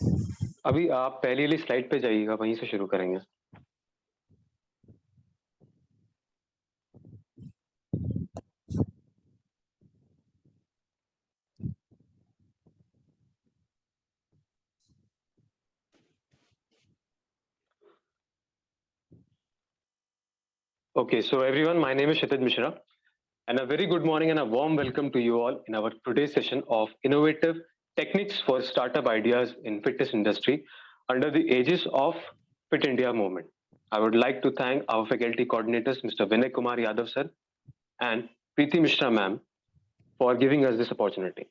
अभी आप पहली वाली स्लाइड पे जाइएगा, वहीं से शुरू करेंगे। Okay, so everyone, my name is Kshitij Mishra, and a very good morning and a warm welcome to you all in our today's session of innovative techniques for startup ideas in fitness industry under the aegis of Fit India movement. I would like to thank our faculty coordinators, Mr. Vinay Kumar Yadav sir and Preeti Mishra ma'am for giving us this opportunity.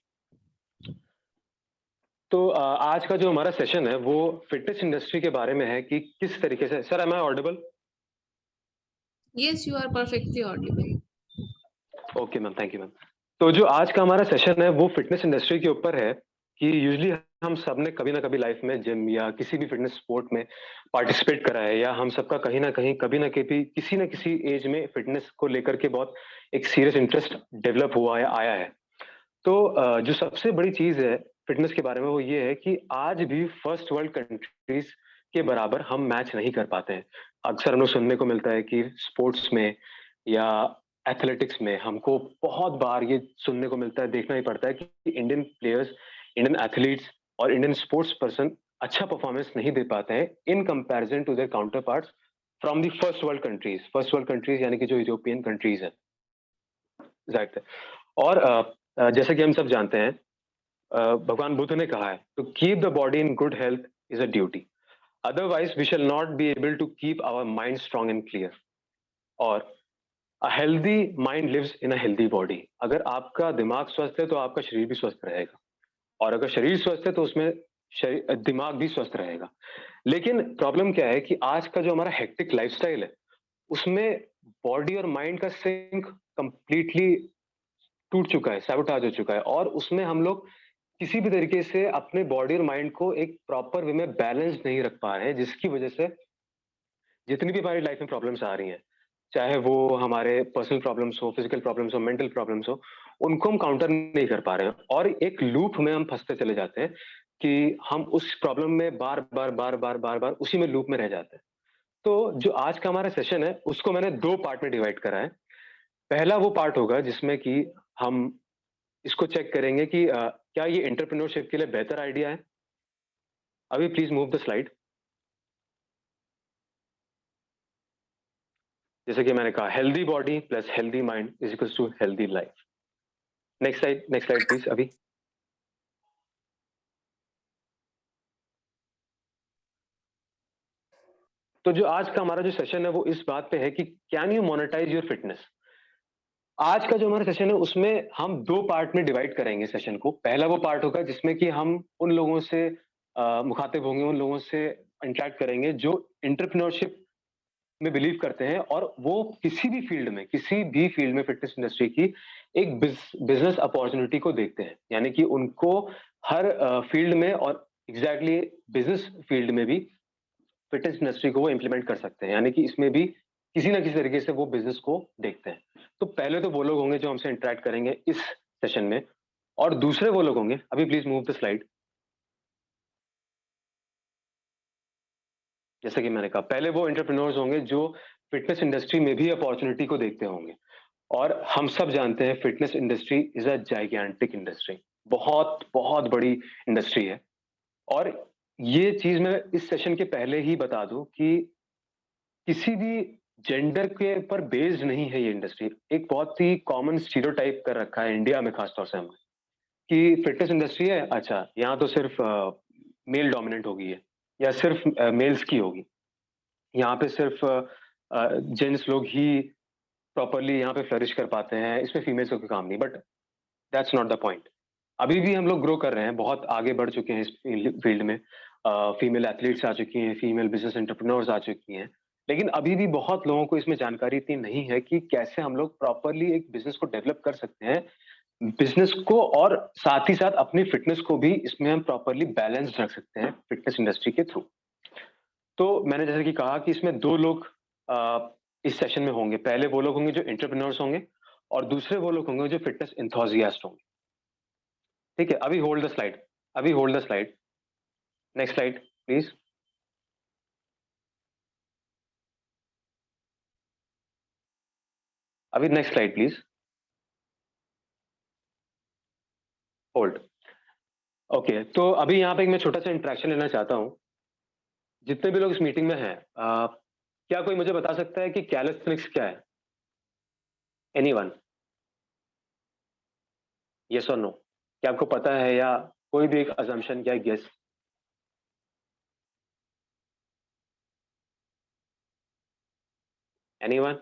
तो आज का जो हमारा session है वो fitness industry के बारे में है कि किस तरीके से sir am I audible Yes, you are perfectly audible. Okay ma'am thank you ma'am तो जो आज का हमारा सेशन है वो फिटनेस इंडस्ट्री के ऊपर है कि यूजुअली हम सब ने कभी ना कभी लाइफ में जिम या किसी भी फिटनेस स्पोर्ट में पार्टिसिपेट करा है या हम सबका कहीं ना कहीं कभी ना कभी किसी ना किसी एज में फिटनेस को लेकर के बहुत एक सीरियस इंटरेस्ट डेवलप हुआ है आया है तो जो सबसे बड़ी चीज है फिटनेस के बारे में वो ये है कि आज भी फर्स्ट वर्ल्ड कंट्रीज के बराबर हम मैच नहीं कर पाते हैं अक्सर हम लोग सुनने को मिलता है कि स्पोर्ट्स में या एथलेटिक्स में हमको बहुत बार ये सुनने को मिलता है देखना ही पड़ता है कि इंडियन प्लेयर्स इंडियन एथलीट्स और इंडियन स्पोर्ट्स पर्सन अच्छा परफॉर्मेंस नहीं दे पाते हैं in comparison to their counterparts from the first world countries यानी कि जो यूरोपियन कंट्रीज है जाहिर है और जैसे कि हम सब जानते हैं भगवान बुद्ध ने कहा है to keep the body in good health is a duty otherwise we shall not be able to keep our mind strong and clear और a healthy mind lives in a healthy body अगर आपका दिमाग स्वस्थ है तो आपका शरीर भी स्वस्थ रहेगा और अगर शरीर स्वस्थ है तो उसमें दिमाग भी स्वस्थ रहेगा लेकिन प्रॉब्लम क्या है कि आज का जो हमारा हेक्टिक लाइफस्टाइल है उसमें बॉडी और माइंड का सिंक कंप्लीटली टूट चुका है सैबोटाज हो चुका है और उसमें हम लोग किसी भी तरीके से अपने बॉडी और माइंड को एक प्रॉपर वे में बैलेंस नहीं रख पा रहे हैं जिसकी वजह से जितनी भी हमारी लाइफ में प्रॉब्लम्स आ रही हैं चाहे वो हमारे पर्सनल प्रॉब्लम्स हो फिजिकल प्रॉब्लम्स हो मेंटल प्रॉब्लम्स हो उनको हम काउंटर नहीं कर पा रहे हैं और एक लूप में हम फंसते चले जाते हैं कि हम उस प्रॉब्लम में बार बार उसी में लूप में रह जाते हैं तो जो आज का हमारा सेशन है उसको मैंने दो पार्ट में डिवाइड करा है पहला वो पार्ट होगा जिसमें कि हम इसको चेक करेंगे कि क्या ये एंटरप्रेन्योरशिप के लिए बेहतर आइडिया है अभी प्लीज मूव द स्लाइड जैसे कि मैंने कहा healthy body plus healthy mind is equal to healthy life next slide please अभी तो जो आज का हमारा जो सेशन है वो इस बात पे है कि can you monetise your fitness आज का जो हमारा सेशन है उसमें हम दो पार्ट में डिवाइड करेंगे सेशन को पहला वो पार्ट होगा जिसमें कि हम उन लोगों से मुखातिब होंगे उन लोगों से इंटरेक्ट करेंगे जो एंटरप्रेन्योरशिप में बिलीव करते हैं और वो किसी भी फील्ड में फिटनेस इंडस्ट्री की एक बिजनेस अपॉर्चुनिटी को देखते हैं यानी कि उनको हर फील्ड में और एग्जैक्टली बिजनेस फील्ड में भी फिटनेस इंडस्ट्री को वो इम्प्लीमेंट कर सकते हैं यानी कि इसमें भी किसी ना किसी तरीके से वो बिजनेस को देखते हैं तो पहले तो वो लोग होंगे जो हमसे इंटरेक्ट करेंगे इस सेशन में और दूसरे वो लोग होंगे अभी प्लीज मूव द स्लाइड जैसे कि मैंने कहा पहले वो एंटरप्रेन्योर्स होंगे जो फिटनेस इंडस्ट्री में भी अपॉर्चुनिटी को देखते होंगे और हम सब जानते हैं fitness industry is a gigantic industry बहुत बहुत बड़ी इंडस्ट्री है और ये चीज मैं इस सेशन के पहले ही बता दूं कि किसी भी जेंडर के ऊपर बेस्ड नहीं है ये इंडस्ट्री एक बहुत ही कॉमन स्टीरियोटाइप कर रखा है इंडिया में खासतौर से हमने कि फिटनेस इंडस्ट्री है अच्छा यहाँ तो सिर्फ मेल डोमिनेंट होगी है या सिर्फ मेल्स की होगी यहाँ पे सिर्फ जेंट्स लोग ही प्रॉपरली यहाँ पे फ्लरिश कर पाते हैं इसमें फीमेल्स को कोई काम नहीं but that's not the point अभी भी हम लोग ग्रो कर रहे हैं बहुत आगे बढ़ चुके हैं इस फील्ड में फीमेल एथलीट्स आ चुकी हैं फीमेल बिजनेस एंटरप्रेन्योर्स आ चुकी हैं लेकिन अभी भी बहुत लोगों को इसमें जानकारी इतनी नहीं है कि कैसे हम लोग प्रॉपरली एक बिजनेस को डेवलप कर सकते हैं बिजनेस को और साथ ही साथ अपनी फिटनेस को भी इसमें हम प्रॉपरली बैलेंस रख सकते हैं फिटनेस इंडस्ट्री के थ्रू तो मैंने जैसे कि कहा कि इसमें दो लोग इस सेशन में होंगे पहले वो लोग होंगे जो एंटरप्रेन्योर्स होंगे और दूसरे वो लोग होंगे जो फिटनेस एंथुसियास्ट होंगे ठीक है अभी hold the slide next slide please. अभी next slide please. Hold. Okay, तो अभी यहाँ पे मैं छोटा सा इंटरेक्शन लेना चाहता हूँ। जितने भी लोग इस मीटिंग में हैं, क्या कोई मुझे बता सकता है कि कैलिस्थेनिक्स क्या है? एनीवन? यस और नो? क्या आपको पता है, या कोई भी एक अजम्पशन या गेस? एनीवन?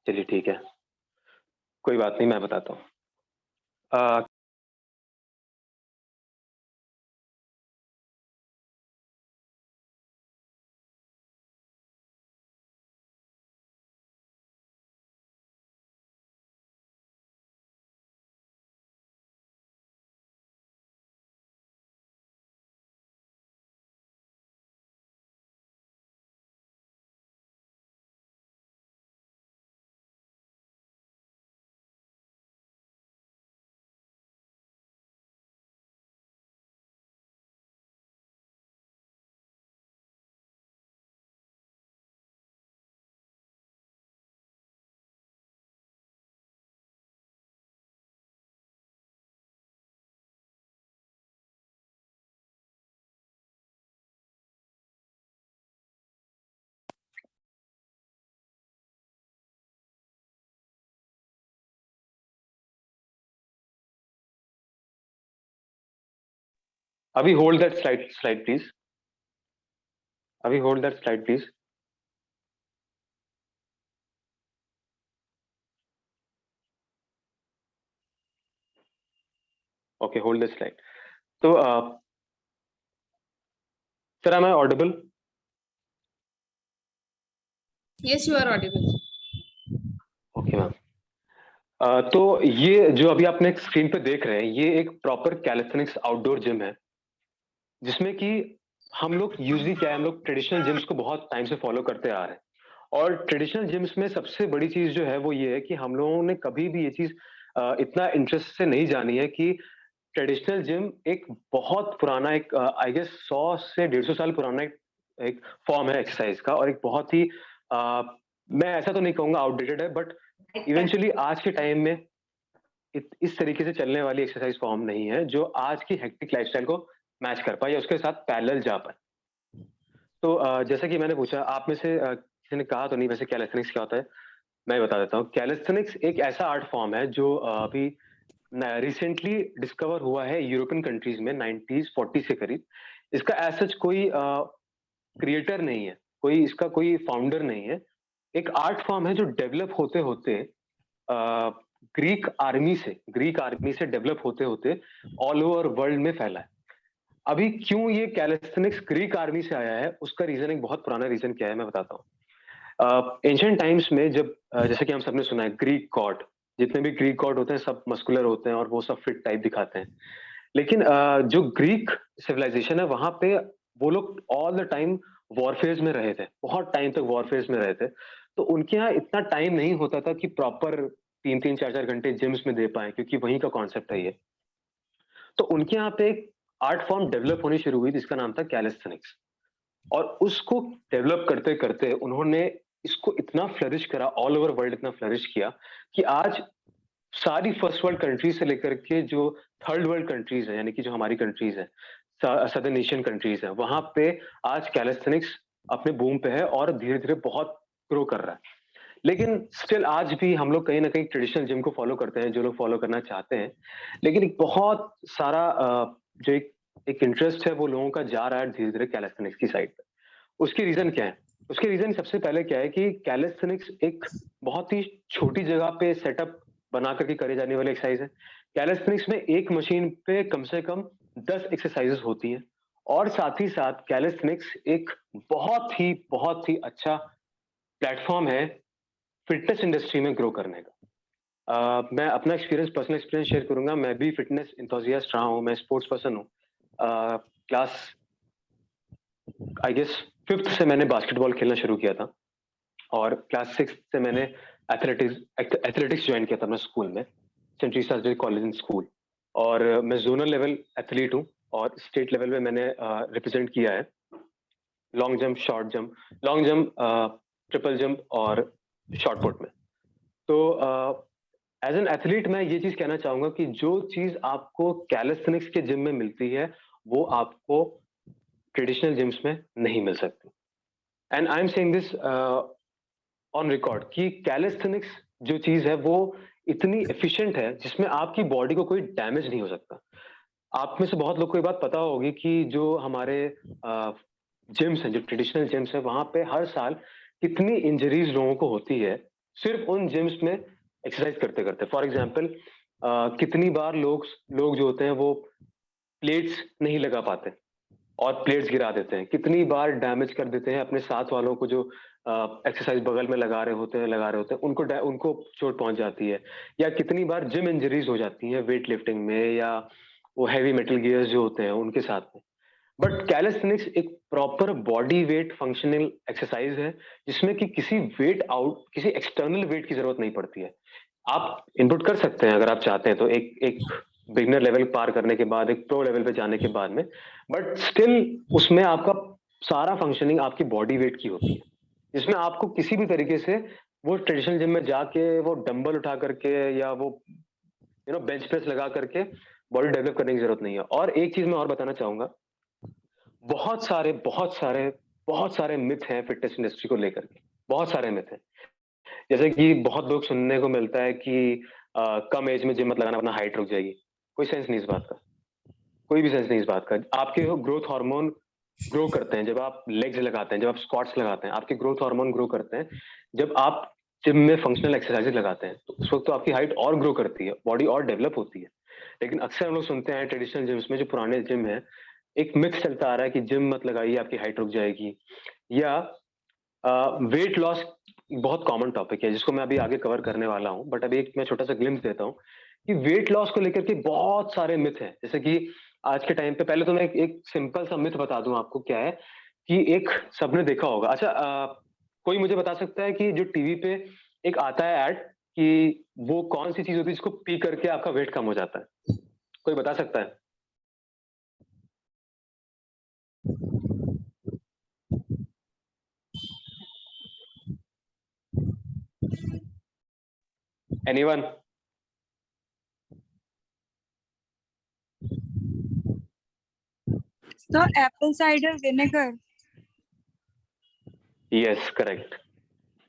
चलिए ठीक है, कोई बात नहीं, मैं बताता हूँ। अभी होल्ड दैट स्लाइड प्लीज। अभी hold that slide please. Okay, hold that slide. तो sir, am I audible? Yes, you are audible. Okay ma'am. तो ये जो अभी आपने स्क्रीन पे देख रहे हैं, ये एक प्रॉपर कैलिस्थेनिक्स आउटडोर जिम है, जिसमें कि हम लोग यूजली क्या है, हम लोग ट्रेडिशनल जिम्स को बहुत टाइम से फॉलो करते आ रहे हैं। और ट्रेडिशनल जिम्स में सबसे बड़ी चीज जो है वो ये है कि हम लोगों ने कभी भी ये चीज इतना इंटरेस्ट से नहीं जानी है कि ट्रेडिशनल जिम एक बहुत पुराना, एक आई गेस 100 से 150 साल पुराना एक फॉर्म है एक्सरसाइज का, और एक बहुत ही मैं ऐसा तो नहीं कहूंगा आउटडेटेड है, बट इवेंचुअली आज के टाइम में इस तरीके से चलने वाली एक्सरसाइज फॉर्म नहीं है जो आज की हेक्टिक लाइफस्टाइल को मैच कर पाए या उसके साथ पैरेलल जा पाए। तो जैसा कि मैंने पूछा आप में से किसी ने कहा तो नहीं वैसे कैलिस्थेनिक्स क्या होता है, मैं बता देता हूँ। कैलिस्थेनिक्स एक ऐसा आर्ट फॉर्म है जो अभी रिसेंटली डिस्कवर हुआ है यूरोपियन कंट्रीज में 1940 से करीब। इसका एज सच कोई क्रिएटर नहीं है, कोई इसका कोई फाउंडर नहीं है। एक आर्ट फॉर्म है जो डेवलप होते होते ग्रीक आर्मी से डेवलप होते होते ऑल ओवर वर्ल्ड में फैला है। अभी क्यों ये कैलिस्थेनिक्स ग्रीक आर्मी से आया है, उसका रीजन एक बहुत पुराना रीजन क्या है मैं बताता हूँ। एंशियंट टाइम्स में जब जैसे कि हम सबने सुना है ग्रीक गॉड, जितने भी ग्रीक गॉड होते हैं सब मस्कुलर होते हैं और वो सब फिट टाइप दिखाते हैं। लेकिन जो ग्रीक सिविलाइजेशन है वहां पे वो लोग ऑल द टाइम वॉरफेयर्स में रहे थे, बहुत टाइम तक वॉरफेयर्स में रहे थे। तो उनके यहाँ इतना टाइम नहीं होता था कि प्रॉपर 3-3 4-4 घंटे जिम्स में दे पाए, क्योंकि वहीं का कॉन्सेप्ट है ये। तो उनके यहाँ पे एक आर्ट फॉर्म डेवलप होनी शुरू हुई जिसका नाम था कैलिस्थेनिक्स। और उसको डेवलप करते करते उन्होंने इसको इतना फ्लरिश करा, ऑल ओवर वर्ल्ड इतना फ्लरिश किया कि आज सारी फर्स्ट वर्ल्ड कंट्रीज से लेकर के जो थर्ड वर्ल्ड कंट्रीज है, यानी कि जो हमारी कंट्रीज है, सदर्न एशियन कंट्रीज है, वहां पे आज कैलिस्थेनिक्स अपने बूम पे है और धीरे धीरे बहुत ग्रो कर रहा है। लेकिन स्टिल आज भी हम लोग कहीं ना कहीं ट्रेडिशनल जिम को फॉलो करते हैं, जो लोग फॉलो करना चाहते हैं। लेकिन एक बहुत सारा जो एक इंटरेस्ट है वो लोगों का जा रहा है धीरे धीरे कैलिस्थेनिक्स की साइड पे। उसके रीजन क्या है? उसके रीजन सबसे पहले क्या है कि कैलिस्थेनिक्स एक बहुत ही छोटी जगह पे सेटअप बना करके करे जाने वाली एक्सरसाइज है। कैलिस्थेनिक्स में एक मशीन पे कम से कम 10 एक्सरसाइजेस होती हैं। और साथ ही साथ कैलिस्थेनिक्स एक बहुत ही अच्छा प्लेटफॉर्म है फिटनेस इंडस्ट्री में ग्रो करने का। मैं अपना एक्सपीरियंस, पर्सनल एक्सपीरियंस शेयर करूंगा। मैं भी फिटनेस इंथुसियास्ट रहा हूँ, मैं स्पोर्ट्स पर्सन हूँ। क्लास आई गेस 5th से मैंने बास्केटबॉल खेलना शुरू किया था, और क्लास 6 से मैंने एथलेटिक्स ज्वाइन किया था मैं स्कूल में, Saint Teresa college and school. और मैं ज़ोनल लेवल एथलीट हूँ और स्टेट लेवल में मैंने रिप्रेज़ेंट किया है, long jump, short jump, long jump, triple jump और शॉट पुट में। तो एज़ एन एथलीट मैं ये चीज़ कहना चाहूँगा कि जो चीज़ आपको कैलिस्थेनिक्स के जिम में मिलती है, वो आपको ट्रेडिशनल जिम्स में नहीं मिल सकती। And I am saying this on record कि कैलिस्थेनिक्स जो चीज़ है वो इतनी एफिशिएंट है जिसमें आपकी बॉडी को कोई डैमेज नहीं हो सकता। आप में से बहुत लोग को ये बात पता होगी कि जो हमारे जिम्स हैं, जो ट्रेडिशनल जिम्स हैं, वहाँ पे हर साल कितनी इंजरीज़ लोगों को होती है, सिर्फ़ उन जिम्स में एक्सरसाइज़ करते-करते। फॉर एग्ज़ाम्पल कितनी बार लोग जो होते हैं वो प्लेट्स नहीं लगा पाते और प्लेट्स गिरा देते हैं। कितनी बार डैमेज कर देते हैं अपने साथ वालों को जो एक्सरसाइज़ बगल में लगा रहे होते हैं, उनको चोट पहुँच जाती है। या कितनी बार जिम इंजरीज़ हो जाती हैं वेट लिफ्टिंग में या वो हेवी मेटल गियर्स जो होते हैं उनके साथ में। बट कैलिस्थेनिक्स एक proper body weight functional exercise है, जिसमें कि किसी एक्सटर्नल वेट की ज़रूरत नहीं पड़ती है। आप इनपुट कर सकते हैं अगर आप चाहते हैं तो एक एक बिगिनर लेवल पार करने के बाद, एक प्रो लेवल पे जाने के बाद में, बट स्टिल उसमें आपका सारा फंक्शनिंग आपकी बॉडी वेट की होती है। जिसमें आपको किसी भी तरीके से वो ट्रेडिशनल जिम में जाके वो डंबल उठा करके या वो बेंच प्रेस लगा करके बॉडी डेवलप करने की ज़रूरत नहीं है। और एक चीज़ मैं और बताना चाहूँगा, बहुत सारे, बहुत सारे, बहुत सारे मिथ हैं फ़िटनेस इंडस्ट्री को लेकर के, बहुत सारे मिथ हैं। जैसे कि बहुत लोग सुनने को मिलता है कि कम एज में जिम मत लगाना वरना हाइट रुक जाएगी। कोई सेंस नहीं इस बात का, कोई भी सेंस नहीं इस बात का। आपके ग्रोथ हार्मोन ग्रो करते हैं जब आप लेग्स लगाते हैं, जब आप स्क्वाट्स लगाते हैं, आपके ग्रोथ हार्मोन ग्रो करते हैं। जब आप जिम में फंक्शनल एक्सरसाइज़ेज़ लगाते हैं, तो उस वक़्त तो आपकी हाइट और ग्रो करती है, बॉडी और डेवलप होती है। लेकिन अक्सर हम लोग सुनते हैं ट्रेडिशनल जिम्स में जो पुराने जिम हैं, एक मिथ चलता आ रहा है कि जिम मत लगाइए आपकी हाइट रुक जाएगी या वेट लॉस बहुत कॉमन टॉपिक है जिसको मैं अभी आगे कवर करने वाला हूँ। बट अभी एक मैं छोटा-सा ग्लिम्प्स देता हूँ कि वेट लॉस को लेकर के बहुत सारे मिथ हैं। जैसे कि आज के टाइम पे पहले तो मैं एक एक सिंपल सा मिथ बता दूँ आपको क्या है कि एक सबने देखा होगा। अच्छा कोई मुझे बता सकता है कि जो टीवी पे एक आता है ऐड कि वो कौन-सी चीज़ होती है जिसको पी करके आपका वेट कम हो जाता है? कोई बता सकता है? Anyone? So apple cider vinegar. Yes, correct.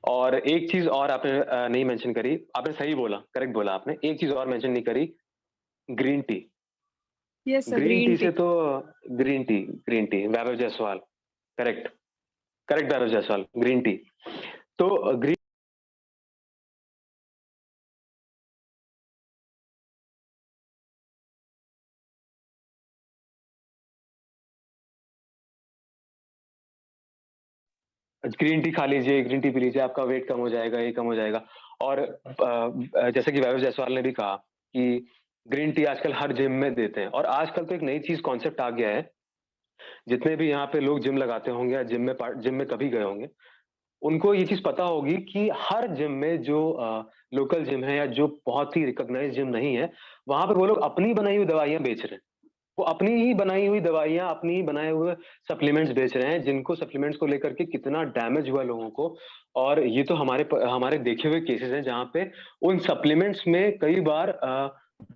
और एक चीज़ और आपने नहीं मेंशन करी, आपने सही बोला, करेक्ट बोला आपने। एक चीज़ और मेंशन नहीं करी, green tea. Yes, sir. Green tea Green से tea. तो ग्रीन टी, वैभव जायसवाल, करेक्ट, करेक्ट वैभव जायसवाल, ग्रीन टी। तो ग्रीन ग्रीन टी खा लीजिए, ग्रीन टी पी लीजिए, आपका वेट कम हो जाएगा, ये कम हो जाएगा। और जैसे कि वैभव जायसवाल ने भी कहा कि ग्रीन टी आजकल हर जिम में देते हैं और आजकल तो एक नई चीज़ कॉन्सेप्ट आ गया है, जितने भी यहाँ पे लोग जिम लगाते होंगे या जिम में कभी गए होंगे, उनको ये चीज़ पता होगी कि हर जिम में जो लोकल जिम है या जो बहुत ही रिकॉग्नाइज़्ड जिम नहीं है, वहाँ पे वो लोग अपनी बनाई हुई दवाइयाँ बेच रहे हैं। वो अपनी ही बनाई हुई दवाइयाँ, अपनी ही बनाए हुए सप्लीमेंट्स बेच रहे हैं, जिनको सप्लीमेंट्स को लेकर के कितना डैमेज हुआ लोगों को। और ये तो हमारे देखे हुए केसेज़ हैं जहाँ पे उन सप्लीमेंट्स में कई बार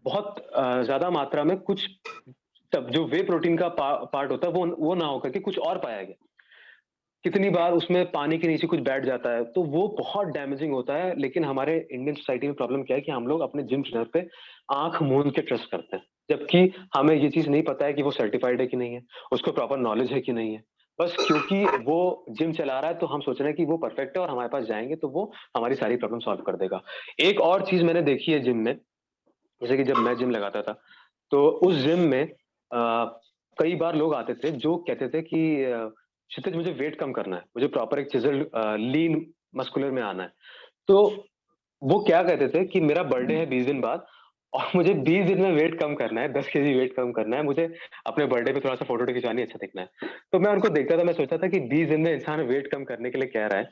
बहुत ज़्यादा मात्रा में कुछ तब जो वे प्रोटीन का पार्ट होता है वो ना होकर के कुछ और पाया गया। कितनी बार उसमें पानी के नीचे कुछ बैठ जाता है, तो वो बहुत डैमेजिंग होता है। लेकिन हमारे इंडियन सोसाइटी में प्रॉब्लम क्या है कि हम लोग अपने जिम ट्रेनर पे आँख मूंद के ट्रस्ट करते हैं। जबकि हमें ये चीज़ नहीं पता है कि वो सर्टिफाइड है कि नहीं है, उसको प्रॉपर नॉलेज है कि नहीं है। बस क्योंकि वो जिम चला रहा है तो हम सोच रहे हैं कि वो परफेक्ट है और हमारे पास जाएँगे तो वो हमारी सारी प्रॉब्लम सॉल्व कर देगा। एक और चीज़ मैंने देखी है जिम में, जैसे कि जब मैं जिम लगाता था, तो उस जिम में कई बार लोग आते थे जो कहते थे कि क्षितिज मुझे वेट कम करना है, मुझे प्रॉपर एक चिज़ल्ड लीन मस्कुलर में आना है। तो वो क्या कहते थे कि मेरा बर्थडे है 20 दिन बाद और मुझे 20 दिन में वेट कम करना है, 10 केजी वेट कम करना है, मुझे अपने बर्थडे पे थोड़ा-सा फ़ोटो खिंचवानी है, अच्छा दिखना है। तो मैं उनको देखता था, मैं सोचता था कि 20 दिन में इंसान वेट कम करने के लिए कह रहा है।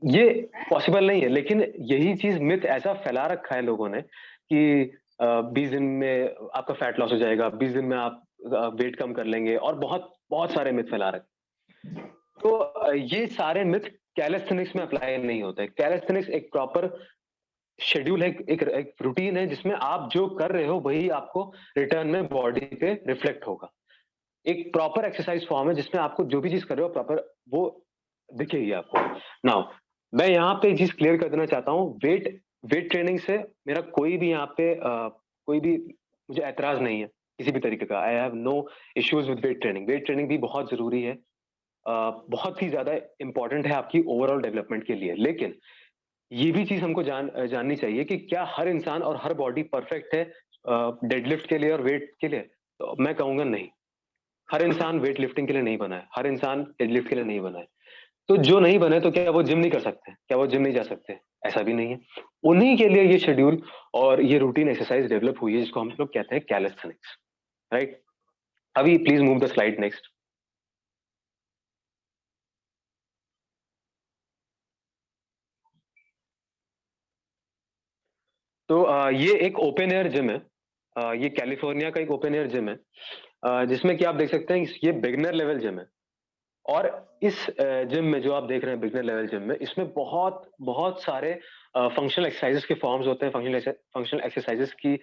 ये पॉसिबल नहीं है, लेकिन यही चीज़ मिथ ऐसा फैला रखा है लोगों ने कि 20 दिन में आपका फैट लॉस हो जाएगा, 20 दिन में आप वेट कम कर लेंगे और बहुत बहुत सारे मिथ फैला रखे। तो ये सारे मिथ कैलिस्थेनिक्स में अप्लाई नहीं होते। कैलिस्थेनिक्स एक प्रॉपर शेड्यूल है, एक रूटीन है जिसमें आप जो कर रहे हो वही आपको रिटर्न में बॉडी पे रिफ्लेक्ट होगा। एक प्रॉपर एक्सरसाइज फॉर्म है जिसमें आपको जो भी चीज़ कर रहे हो प्रॉपर वो दिखेगी आपको। नाउ मैं यहाँ पे एक चीज़ क्लियर कर देना चाहता हूँ, वेट वेट ट्रेनिंग से मेरा कोई भी यहाँ पे कोई भी मुझे ऐतराज़ नहीं है, किसी भी तरीके का। I have no issues with weight training. Weight training भी बहुत ज़रूरी है, बहुत ही ज़्यादा इम्पोर्टेंट है आपकी ओवरऑल डेवलपमेंट के लिए। लेकिन ये भी चीज़ हमको जाननी चाहिए कि क्या हर इंसान और हर बॉडी परफेक्ट है डेडलिफ्ट के लिए और वेट के लिए? तो मैं कहूँगा नहीं। हर इंसान वेट लिफ्टिंग के लिए नहीं बना है, हर इंसान डेडलिफ्ट के लिए नहीं बना है। तो जो नहीं बने तो क्या वो जिम नहीं कर सकते? क्या वो जिम नहीं जा सकते? ऐसा भी नहीं है। उन्हीं के लिए ये शेड्यूल और ये रूटीन एक्सरसाइज डेवलप हुई है जिसको हम लोग कहते हैं कैलिस्थेनिक्स, राइट? अभी please move the slide next. तो ये एक ओपन एयर जिम है। ये कैलिफोर्निया का एक ओपन एयर जिम है, जिसमें कि आप देख सकते हैं ये बिगिनर लेवल जिम है। और इस जिम में जो आप देख रहे हैं बिगिनर लेवल जिम में, इसमें बहुत बहुत सारे फंक्शनल एक्सरसाइजेस के फॉर्म्स होते हैं, फंक्शनल एक्सरसाइजेस की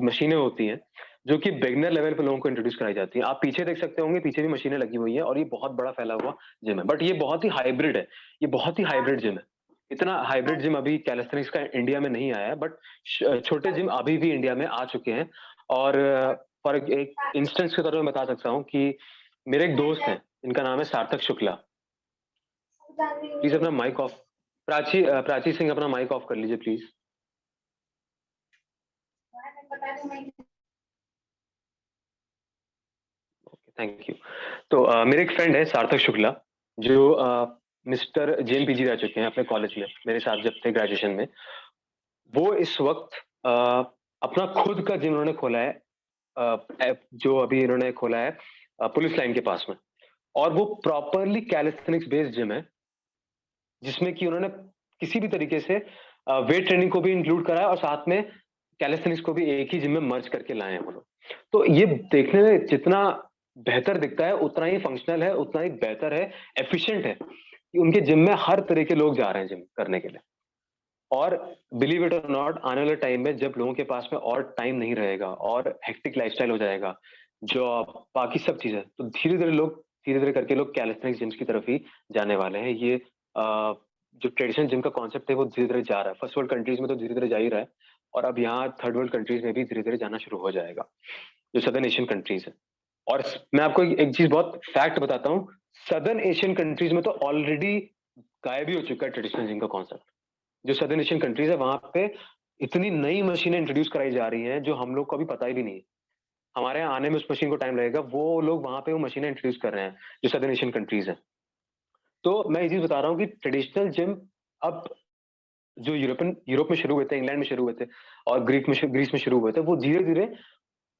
मशीनें होती हैं, जो कि बिगिनर लेवल पे लोगों को इंट्रोड्यूस कराई जाती हैं। आप पीछे देख सकते होंगे, पीछे भी मशीनें लगी हुई हैं और ये बहुत बड़ा फैला हुआ जिम है। बट ये बहुत ही हाइब्रिड है, ये बहुत ही हाइब्रिड जिम है। इतना हाइब्रिड जिम अभी कैलिस्थेनिक्स का इंडिया में नहीं आया है, बट छोटे जिम अभी भी इंडिया में आ चुके हैं। और फॉर एक इंस्टेंस के तौर पे मैं बता सकता हूँ कि मेरे एक दोस्त हैं, इनका नाम है सार्थक शुक्ला। प्लीज़ अपना माइक ऑफ, प्राची सिंह अपना माइक ऑफ कर लीजिए प्लीज़। Okay, thank you. तो मेरे एक फ्रेंड है सार्थक शुक्ला, जो मिस्टर जेएमपीजी रह चुके हैं अपने कॉलेज में, मेरे साथ जब थे ग्रेजुएशन में। वो इस वक़्त अपना खुद का जिम उन्होंने खोला है, जो अभी इन्होंने खोला है पुलिस लाइन के पास में। और वो प्रॉपरली कैलिस्थेनिक्स बेस्ड जिम है, जिसमें कि उन्होंने किसी भी तरीके से वेट ट्रेनिंग को भी इंक्लूड करा है और साथ में कैलिस्थेनिक्स को भी एक ही जिम में मर्ज करके लाए हैं वो लोग। तो ये देखने में जितना बेहतर दिखता है, उतना ही फंक्शनल है, उतना ही बेहतर है, एफिशिएंट है कि उनके जिम में हर तरह के लोग जा रहे हैं जिम करने के लिए। और बिलीव इट और नॉट, आने वाले टाइम में जब लोगों के पास में और टाइम नहीं रहेगा और हेक्टिक लाइफ़स्टाइल हो जाएगा, जॉब, बाकी सब चीज़ें, तो धीरे-धीरे करके लोग कैलिस्थेनिक्स जिम्स की तरफ ही जाने वाले हैं। ये जो ट्रेडिशनल जिम का कॉन्सेप्ट है वो धीरे-धीरे जा रहा है। फर्स्ट वर्ल्ड कंट्रीज़ में तो धीरे-धीरे जा ही रहा है और अब यहाँ थर्ड वर्ल्ड कंट्रीज़ में भी धीरे-धीरे जाना शुरू हो जाएगा, जो सदर्न एशियन कंट्रीज़ हैं। और मैं आपको एक चीज़ बहुत फैक्ट बताता हूँ, सदर्न एशियन कंट्रीज़ में तो ऑलरेडी गायब ही हो चुका है ट्रेडिशनल जिम का कॉन्सेप्ट। जो सदर्न एशियन कंट्रीज़ है वहाँ पे इतनी नई मशीनें इंट्रोड्यूस कराई जा रही हैं जो हम लोग को अभी पता ही भी नहीं है। हमारे यहाँ आने में उस मशीन को टाइम लगेगा, वो लोग वहाँ पे वो मशीनें इंट्रोड्यूस कर रहे हैं, जो सदर्न एशियन कंट्रीज़ हैं। तो मैं ये चीज़ बता रहा हूँ कि ट्रेडिशनल जिम अब जो यूरोप में शुरू हुए थे, इंग्लैंड में शुरू हुए थे और ग्रीस में शुरू हुए थे, वो धीरे-धीरे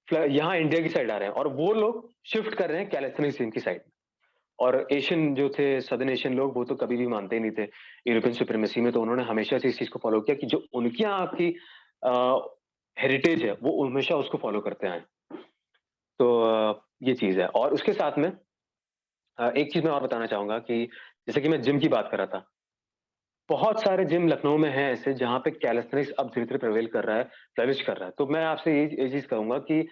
यहाँ इंडिया की साइड आ रहे हैं और वो लोग शिफ्ट कर रहे हैं कैलिस्थेनिक्स जिम की साइड। और एशियन जो थे, सदर्न एशियन लोग, वो तो कभी भी मानते ही नहीं थे यूरोपियन सुप्रीमेसी में, तो उन्होंने हमेशा से इस चीज़ को फ़ॉलो किया कि जो उनके यहाँ की हेरिटेज है, वो हमेशा उसको फ़ॉलो करते आए हैं। तो ये चीज़ है और उसके साथ में एक चीज़ मैं और बताना चाहूँगा कि जैसे कि मैं जिम की बात कर रहा था, बहुत सारे जिम लखनऊ में हैं ऐसे जहाँ पे कैलिस्थेनिक्स अब धीरे-धीरे प्रेवेल कर रहा है, फ्लरिश कर रहा है। तो मैं आपसे ये चीज़ कहूँगा कि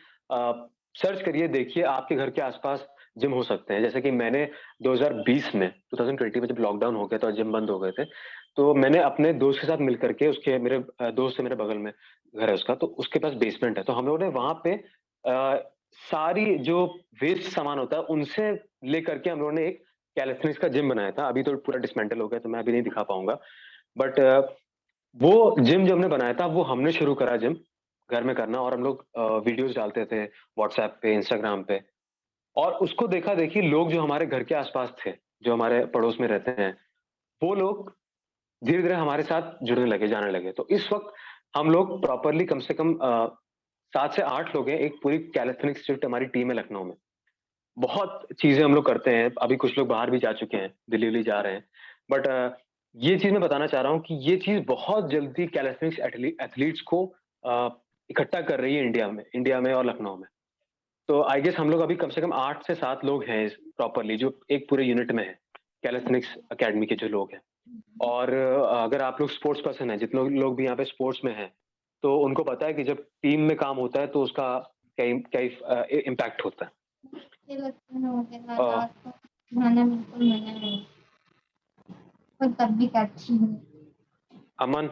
सर्च करिए, देखिए आपके घर के आस-पास जिम हो सकते हैं। जैसे कि मैंने 2020 में 2020 में जब लॉकडाउन हो गया था और जिम बंद हो गए थे, तो मैंने अपने दोस्त के साथ मिल कर के मेरे दोस्त है मेरे बगल में घर है उसका, तो उसके पास बेसमेंट है। तो हम लोगों ने वहाँ पे सारी जो वेस्ट सामान होता है, उनसे लेकर के हम लोगों ने एक कैलिस्थेनिक्स का जिम बनाया था। अभी तो पूरा डिसमेंटल हो गया, तो मैं अभी नहीं दिखा पाऊँगा। बट वो जिम जो हमने बनाया था, वो हमने शुरू करा जिम घर में करना और हम लोग वीडियोज़ डालते थे व्हाट्सएप पे, इंस्टाग्राम पे और उसको देखा-देखी लोग जो हमारे घर के आस-पास थे, जो हमारे पड़ोस में रहते हैं, वो लोग धीरे-धीरे हमारे साथ जुड़ने लगे, जाने लगे। तो इस वक़्त हम लोग प्रॉपरली कम से कम 7 से 8 लोग हैं, एक पूरी कैलिस्थेनिक्स शिफ्ट हमारी टीम है लखनऊ में। बहुत चीज़ें हम लोग करते हैं, अभी कुछ लोग बाहर भी जा चुके हैं, दिल्ली-विल्ली जा रहे हैं। बट ये चीज़ मैं बताना चाह रहा हूँ कि ये चीज़ बहुत जल्दी कैलिस्थेनिक्स एथलीट्स को इकट्ठा कर रही है इंडिया में और लखनऊ में। तो आई गेस हम लोग अभी कम से कम 8 से 7 लोग हैं इस प्रॉपर्ली जो एक पूरे यूनिट में हैं, कैलिस्थेनिक्स अकेडमी के जो लोग हैं। और अगर आप लोग स्पोर्ट्स पर्सन हैं, जितने लोग भी यहाँ पे स्पोर्ट्स में हैं, तो उनको पता है कि जब टीम में काम होता है तो उसका इम्पैक्ट होता है। अ, खाना बिल्कुल मना है पर तब भी अच्छी है। अमन,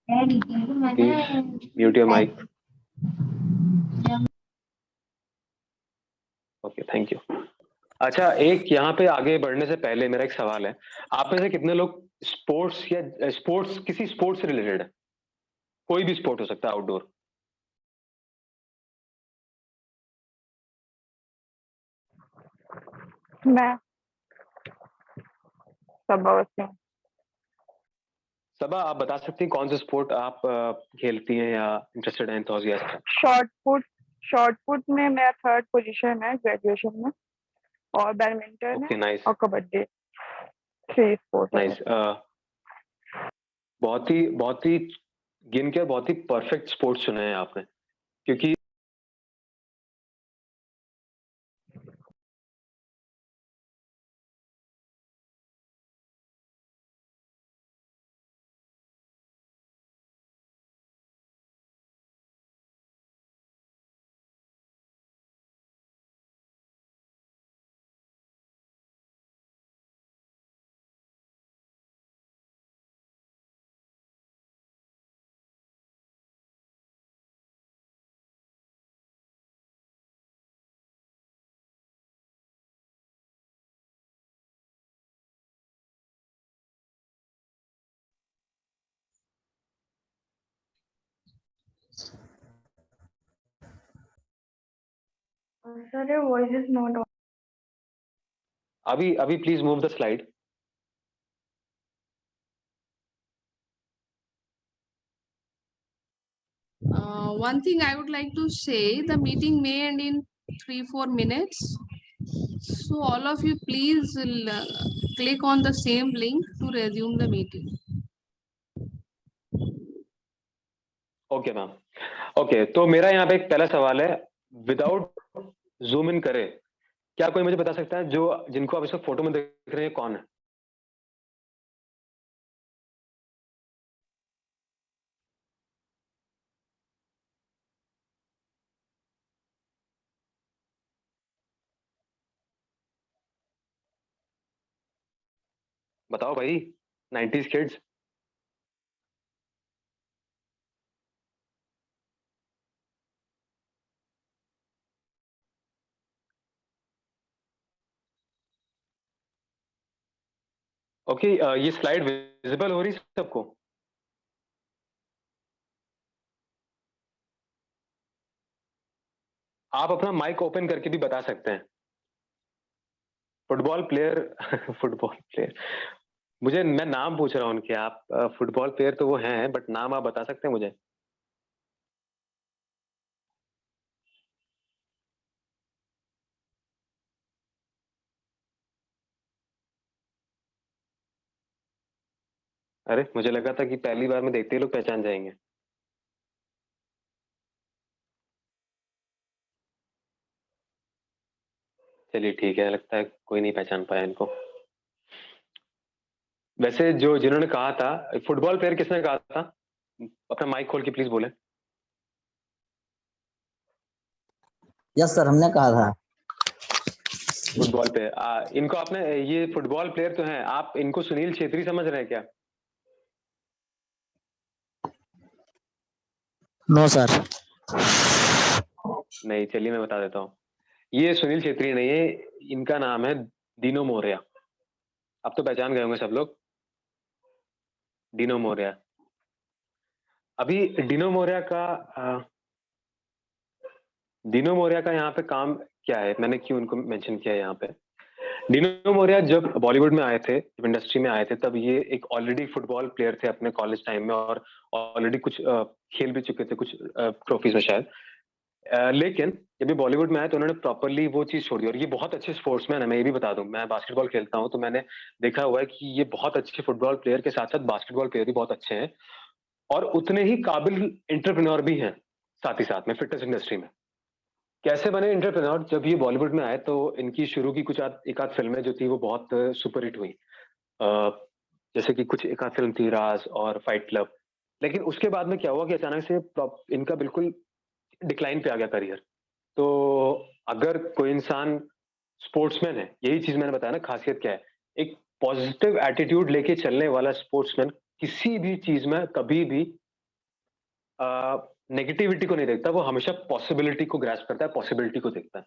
डैडी बिल्कुल मना प्लीज है। Mute your mic. Okay, thank you. अच्छा, एक यहाँ पे आगे बढ़ने से पहले मेरा एक सवाल है। आप में से कितने लोग स्पोर्ट्स किसी स्पोर्ट्स से रिलेटेड है? कोई भी स्पोर्ट हो सकता है आउटडोर। मैं सबा सिंह। सबा, आप बता सकती हैं कौन सा स्पोर्ट आप खेलती हैं या इंटरेस्टेड हैं, एंथुसियास्ट हैं? शॉर्ट पुट में मेरा 3rd पोजीशन है ग्रेजुएशन में, और बैडमिंटन ओके, है नाइस, और कबड्डी। 3 स्पोर्ट्स है। नाइस। बहुत ही गिन के बहुत ही परफेक्ट स्पोर्ट्स चुने हैं आपने, क्योंकि sir your voice is not on. अभी please move the slide. One thing I would like to say, the meeting may end in 3-4 minutes. So all of you please click on the same link to resume the meeting. Okay ma'am. Okay, तो मेरा यहाँ पे एक पहला सवाल है, without zoom in करे, क्या कोई मुझे बता सकता है जो जिनको आप इस फोटो में देख रहे हैं कौन है? बताओ भाई, 90s किड्स। ओके, ये स्लाइड विजिबल हो रही है सबको? आप अपना माइक ओपन करके भी बता सकते हैं। फुटबॉल प्लेयर फुटबॉल प्लेयर, मैं नाम पूछ रहा हूँ उनके। आप फुटबॉल प्लेयर तो वो हैं, बट नाम आप बता सकते हैं मुझे? अरे, मुझे लगा था कि पहली बार में देखते ही लोग पहचान जाएंगे। चलिए ठीक है, लगता है कोई नहीं पहचान पाया इनको। वैसे जो जिन्होंने कहा था फुटबॉल प्लेयर, किसने कहा था? अपना माइक खोल के प्लीज बोले। यस सर, हमने कहा था। फुटबॉल प्लेयर, इनको आपने, ये फुटबॉल प्लेयर तो हैं, आप इनको सुनील छेत्री समझ रहे हैं क्या? No sir. नहीं, चलिए मैं बता देता हूँ। ये सुनील छेत्री नहीं है, इनका नाम है दीनो मोरिया। अब तो पहचान गए होंगे सब लोग। डीनो मोरिया। अभी डीनो मोरिया का डीनो मोरिया का यहाँ पे काम क्या है, मैंने क्यों उनको मेंशन किया यहाँ पे? डीनो मोरिया जब बॉलीवुड में आए थे, जब इंडस्ट्री में आए थे, तब ये एक ऑलरेडी फुटबॉल प्लेयर थे अपने कॉलेज टाइम में, और ऑलरेडी कुछ खेल भी चुके थे, कुछ ट्रॉफीज में शायद। लेकिन जब ये बॉलीवुड में आए तो उन्होंने प्रॉपर्ली वो चीज़ छोड़ दी और ये बहुत अच्छे स्पोर्ट्समैन है, मैं ये भी बता दूँ। मैं बास्केटबॉल खेलता हूँ, तो मैंने देखा हुआ है कि ये बहुत अच्छे फुटबॉल प्लेयर के साथ-साथ बास्केटबॉल प्लेयर भी बहुत अच्छे हैं और उतने ही काबिल एंटरप्रेन्योर भी हैं, साथ ही साथ में फ़िटनेस इंडस्ट्री में। कैसे बने एंटरप्रेन्योर? जब ये बॉलीवुड में आए तो इनकी शुरू की कुछ एक आध फ़िल्में जो थी वो बहुत सुपर हिट हुई। अ, जैसे कि कुछ एक आध फ़िल्म थी राज और फाइट क्लब। लेकिन उसके बाद में क्या हुआ कि अचानक से इनका बिल्कुल डिक्लाइन पे आ गया करियर। तो अगर कोई इंसान स्पोर्ट्समैन है, यही चीज़ मैंने बताया ना ख़ासियत क्या है? एक पॉज़िटिव एटीट्यूड लेके चलने वाला स्पोर्ट्समैन किसी भी चीज़ में कभी भी नेगेटिविटी को नहीं देखता, वो हमेशा पॉसिबिलिटी को ग्रैस्प करता है, पॉसिबिलिटी को देखता है।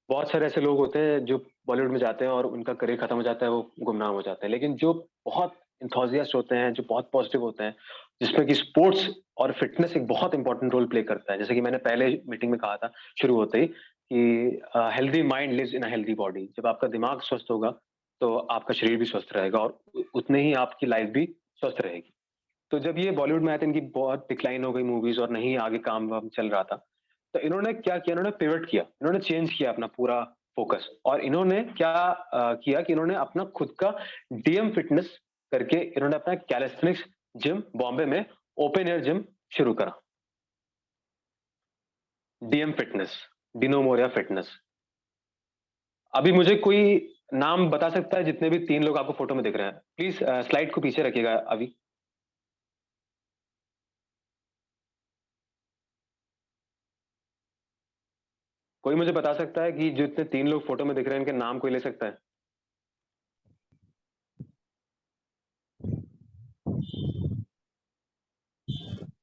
बहुत सारे ऐसे लोग होते हैं जो बॉलीवुड में जाते हैं और उनका करियर खत्म हो जाता है, वो गुमनाम हो जाते हैं। लेकिन जो बहुत एंथुसियास्ट होते हैं, जो बहुत पॉजिटिव होते हैं, जिसमें कि स्पोर्ट्स और फिटनेस एक बहुत इंपॉर्टेंट रोल प्ले करता है। जैसे कि मैंने पहले मीटिंग में कहा था शुरू होते ही कि healthy mind lives in a healthy body. जब आपका दिमाग स्वस्थ होगा, तो आपका शरीर भी स्वस्थ रहेगा और उतने ही आपकी लाइफ भी स्वस्थ रहेगी। तो जब ये बॉलीवुड में आए थे, इनकी बहुत डिक्लाइन हो गई मूवीज़ और नहीं आगे काम-वाम चल रहा था। तो इन्होंने क्या किया, इन्होंने पिवट किया, इन्होंने चेंज किया अपना पूरा फ़ोकस और इन्होंने क्या किया कि इन्होंने अपना खुद का डीएम फिटनेस करके इन्होंने अपना कैलिस्थेनिक्स जिम बॉम्बे में ओपन एयर जिम शुरू करा। DM fitness, Dino Morea fitness. अभी मुझे कोई नाम बता सकता है जितने भी 3 लोग आपको फ़ोटो में दिख रहे हैं? प्लीज़ स्लाइड को पीछे रखिएगा अभी। कोई मुझे बता सकता है कि जितने 3 लोग फ़ोटो में दिख रहे हैं, इनके नाम कोई ले सकता है?